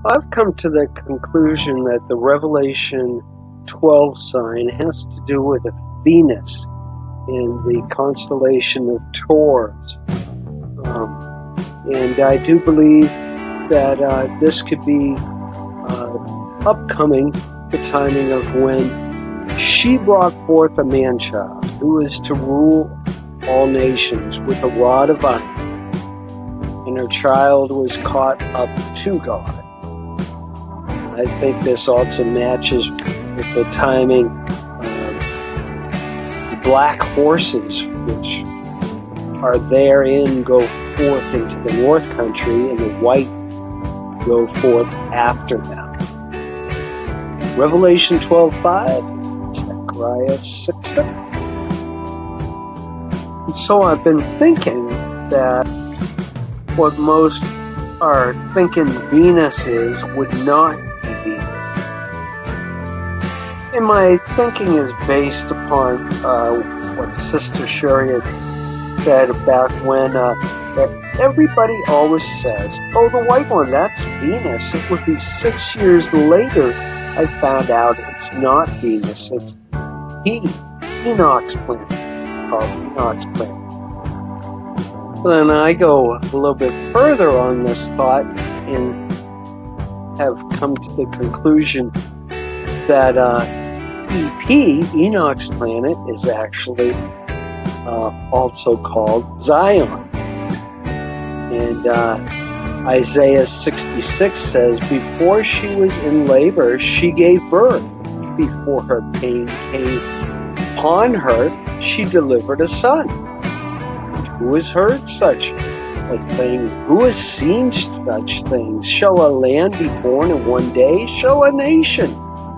I've come to the conclusion that the Revelation 12 sign has to do with Venus in the constellation of Taurus. And I do believe that this could be upcoming, the timing of when she brought forth a man-child who is to rule all nations with a rod of iron, and her child was caught up to God. I think this also matches with the timing of the black horses, which are therein go forth into the north country, and the white go forth after them. Revelation 12:5, Zechariah 6:6. And so I've been thinking that what most are thinking Venus is would not be Venus. And my thinking is based upon what Sister Sherry had said about when that everybody always says, oh, the white one, that's Venus. It would be 6 years later I found out it's not Venus, it's Enoch's planet, called Enoch's planet. Then I go a little bit further on this thought and have come to the conclusion that EP, Enoch's planet, is actually also called Zion. And Isaiah 66 says, before she was in labor, she gave birth. Before her pain came upon her, she delivered a son. And who has heard such a thing? Who has seen such things? Shall a land be born in one day? Shall a nation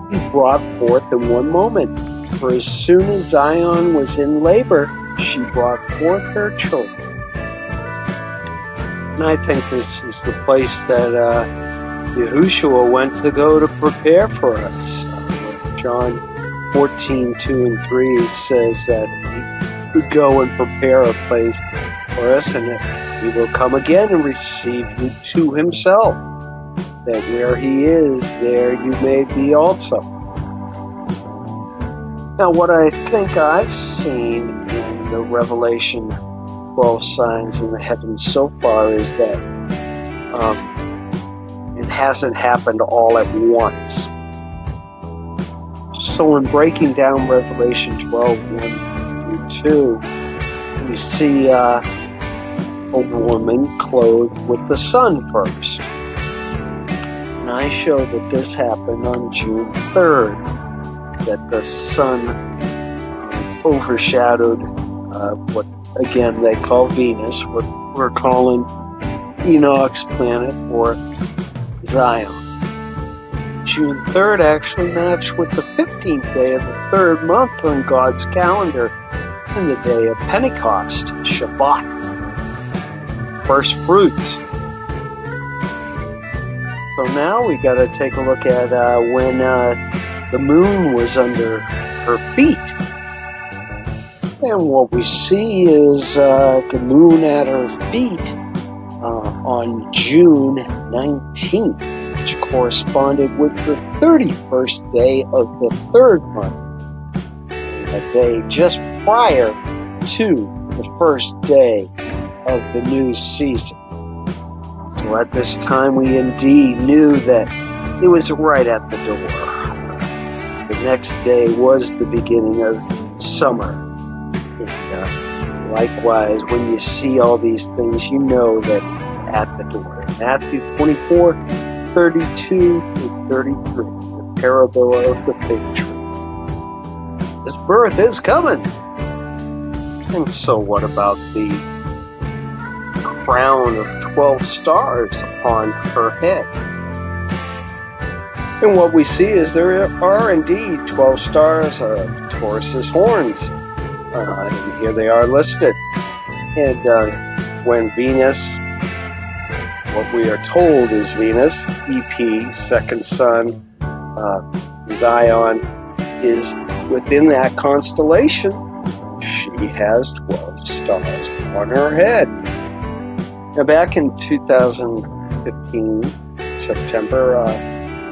be brought forth in one moment? For as soon as Zion was in labor, she brought forth her children. And I think this is the place that Yahushua went to go to prepare for us. John 14:2-3 says that he would go and prepare a place for us, and that he will come again and receive you to himself, that where he is, there you may be also. Now, what I think I've seen in the Revelation 12 signs in the heavens so far is that it hasn't happened all at once. So in breaking down Revelation 12, 1-2, we see a woman clothed with the sun first. And I show that this happened on June 3rd, that the sun overshadowed what again they call Venus, what we're calling Enoch's planet, or Zion. June 3rd actually matched with the 15th day of the third month on God's calendar, and the day of Pentecost, Shabbat, first fruits. So now we got to take a look at when the moon was under her feet. And what we see is the moon at her feet on June 19th, which corresponded with the 31st day of the third month, a day just prior to the first day of the new season. So at this time, we indeed knew that it was right at the door. The next day was the beginning of summer. And likewise, when you see all these things, you know that it's at the door. Matthew 24:32-33, the parable of the fig tree. His birth is coming. And so what about the crown of 12 stars upon her head? And what we see is there are indeed 12 stars of Taurus's horns. And here they are listed. And when Venus, what we are told is Venus, EP, second sun, Zion, is within that constellation, she has 12 stars on her head. Now, back in 2015, September,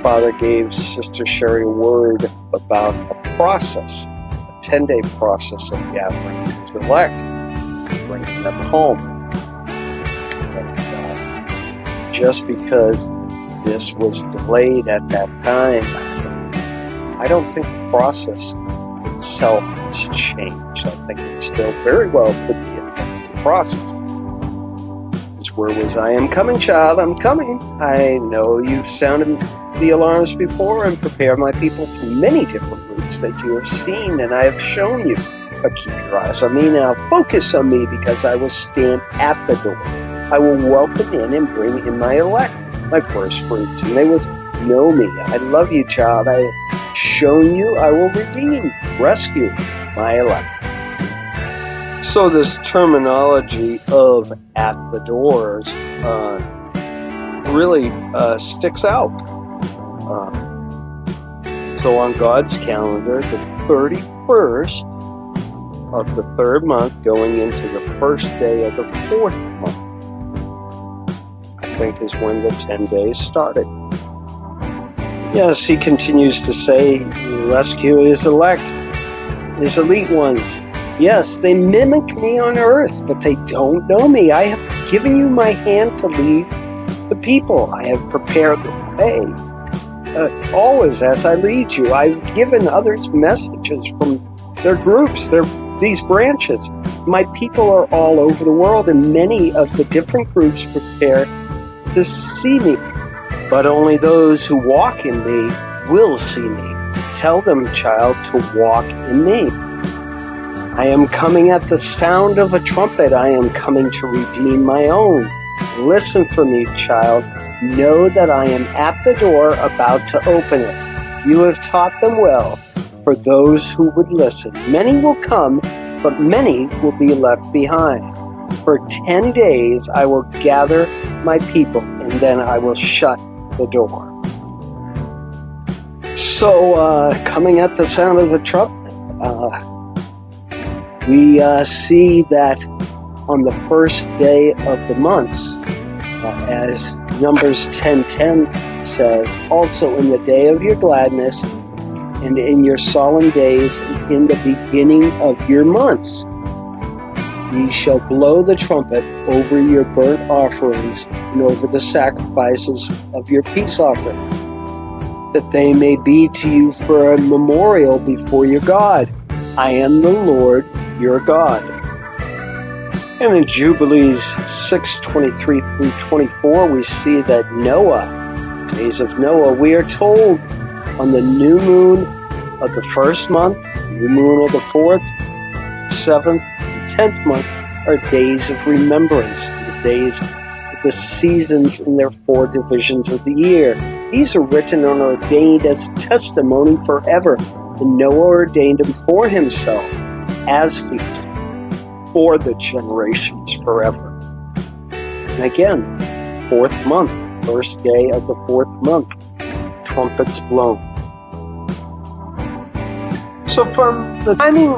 Father gave Sister Sherry a word about a process, a 10-day process of gathering his elect, bringing them home. And just because this was delayed at that time, I don't think the process itself has changed. I think it still very well could be a 10-day process. Where was I? Am coming, child, I'm coming. I know you've sounded the alarms before and prepared my people for many different routes that you have seen and I have shown you. But keep your eyes on me now. Focus on me because I will stand at the door. I will welcome in and bring in my elect, my first fruits, and they will know me. I love you, child. I have shown you. I will redeem, rescue my elect. So this terminology of at the doors really sticks out. So on God's calendar, the 31st of the third month going into the first day of the fourth month, I think is when the 10 days started. Yes, he continues to say, rescue his elect, his elite ones. Yes, they mimic me on earth, but they don't know me. I have given you my hand to lead the people. I have prepared the way. Always as I lead you, I've given others messages from their groups, these branches. My people are all over the world, and many of the different groups prepare to see me. But only those who walk in me will see me. Tell them, child, to walk in me. I am coming at the sound of a trumpet. I am coming to redeem my own. Listen for me, child. Know that I am at the door about to open it. You have taught them well for those who would listen. Many will come, but many will be left behind. For 10 days I will gather my people, and then I will shut the door. So, coming at the sound of a trumpet, we see that on the first day of the months, as Numbers 10:10 says, also in the day of your gladness and in your solemn days and in the beginning of your months, ye shall blow the trumpet over your burnt offerings and over the sacrifices of your peace offering, that they may be to you for a memorial before your God. I am the Lord your God. And in Jubilees 6:23 through 24, we see that Noah, days of Noah, we are told on the new moon of the first month, new moon of the fourth, 7th, and 10th month are days of remembrance, the days of the seasons in their 4 divisions of the year. These are written and ordained as a testimony forever. And Noah ordained them for himself as feasts for the generations forever. And again, 4th month, first day of the 4th month, trumpets blown. So from the timing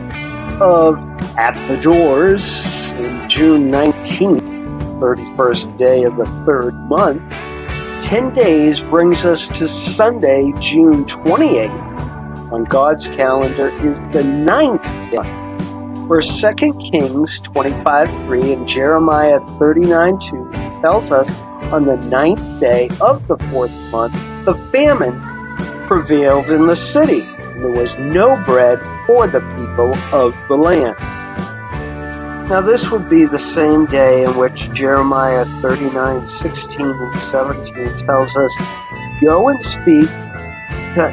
of At the Doors in June 19th, 31st day of the 3rd month, 10 days brings us to Sunday, June 28th. On God's calendar is the 9th day, where 2 Kings 25:3 and Jeremiah 39:2 tells us on the 9th day of the 4th month, the famine prevailed in the city, and there was no bread for the people of the land. Now this would be the same day in which Jeremiah 39:16 and 17 tells us, go and speak to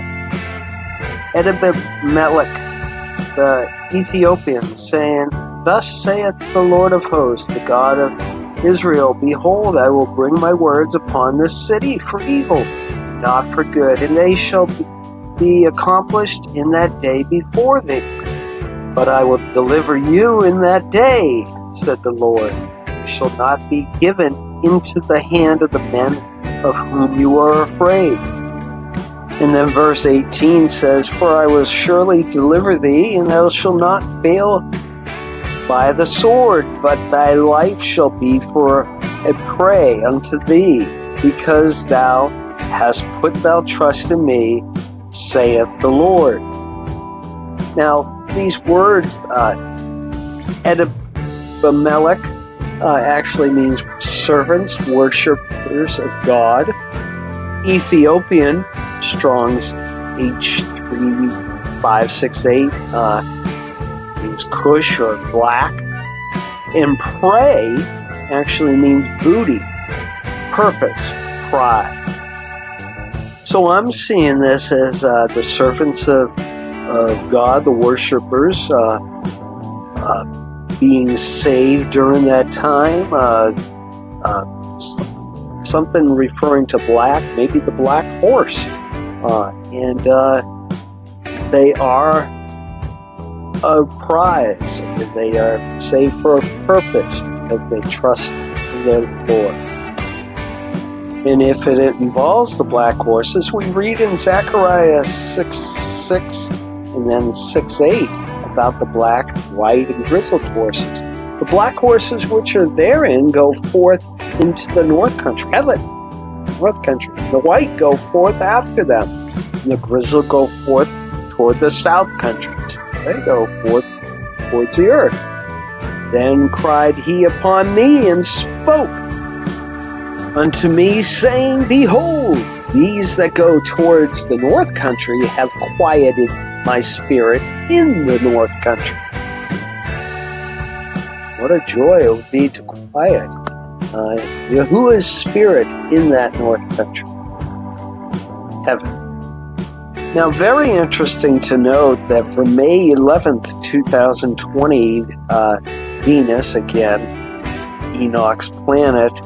Edimelech the Ethiopian, saying, thus saith the Lord of hosts, the God of Israel, behold, I will bring my words upon this city for evil, not for good, and they shall be accomplished in that day before thee. But I will deliver you in that day, said the Lord. You shall not be given into the hand of the men of whom you are afraid. And then verse 18 says, for I will surely deliver thee, and thou shalt not fail by the sword, but thy life shall be for a prey unto thee, because thou hast put thou trust in me, saith the Lord. Now, these words, Abimelech, actually means servants, worshippers of God. Ethiopian, Strong's H3568, means Cush or black. And prey actually means booty, purpose, pride. So I'm seeing this as the servants of God, the worshipers, being saved during that time. Something referring to black, maybe the black horse. And they are a prize. They are saved for a purpose because they trust in their Lord. And if it involves the black horses, we read in Zechariah 6:6 and then 6:8 about the black, white, and grizzled horses. The black horses which are therein go forth into the north country, north country. The white go forth after them, and the grizzled go forth toward the south countries. They go forth towards the earth. Then cried he upon me and spoke unto me, saying, Behold, these that go towards the north country have quieted my spirit in the north country. What a joy it would be to quiet Yahuwah's spirit in that north country, heaven. Now, very interesting to note that for May 11th, 2020, Venus, again, Enoch's planet,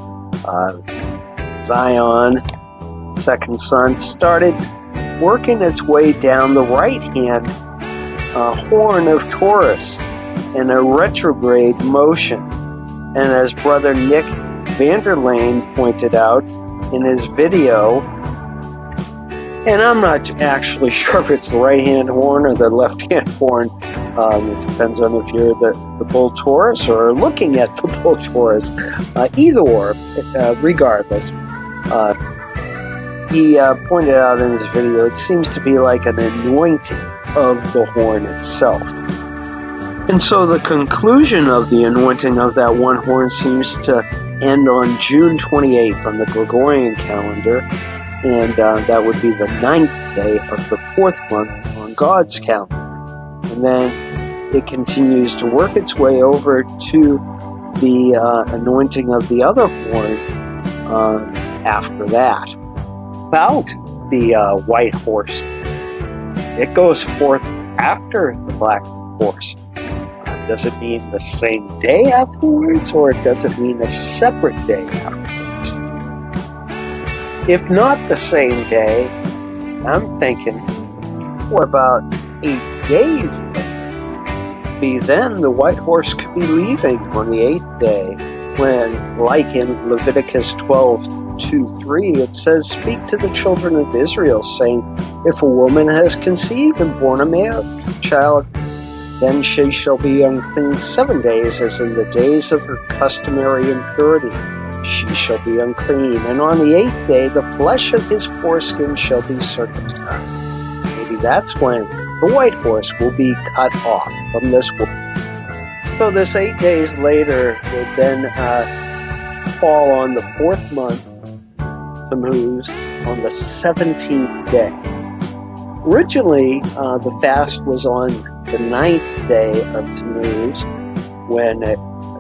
Zion, second sun, started working its way down the right-hand horn of Taurus in a retrograde motion. And as Brother Nick Vanderlane pointed out in his video, and I'm not actually sure if it's the right-hand horn or the left-hand horn. It depends on if you're the bull Taurus or looking at the bull Taurus. Either or, regardless. He pointed out in his video, it seems to be like an anointing of the horn itself. And so the conclusion of the anointing of that one horn seems to end on June 28th on the Gregorian calendar, and that would be the 9th day of the 4th month on God's calendar. And then it continues to work its way over to the anointing of the other horn after that. About the white horse, it goes forth after the black horse. Does it mean the same day afterwards, or does it mean a separate day afterwards? If not the same day, I'm thinking, what about 8 days later? Then the white horse could be leaving on the 8th day, when, like in Leviticus 12:2-3, it says, Speak to the children of Israel, saying, If a woman has conceived and born a male child, then she shall be unclean 7 days, as in the days of her customary impurity. She shall be unclean. And on the 8th day, the flesh of his foreskin shall be circumcised. Maybe that's when the white horse will be cut off from this world. So this 8 days later would then fall on the 4th month, Tammuz, on the 17th day. Originally, the fast was on the 9th day of Tammuz, when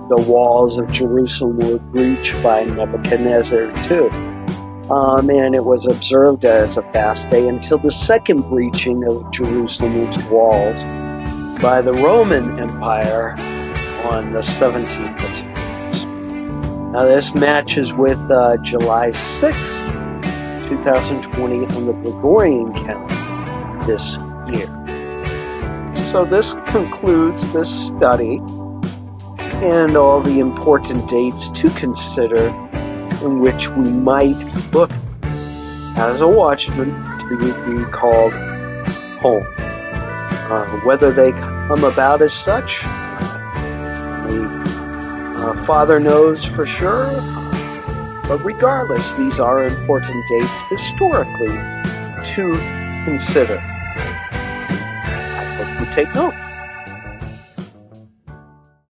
the walls of Jerusalem were breached by Nebuchadnezzar II. And it was observed as a fast day until the second breaching of Jerusalem's walls by the Roman Empire on the 17th of Tammuz. Now this matches with July 6, 2020 on the Gregorian calendar this year. So this concludes this study and all the important dates to consider in which we might look as a watchman to be called home. Whether they come about as such, the Father knows for sure. But regardless, these are important dates historically to consider. I hope you take note.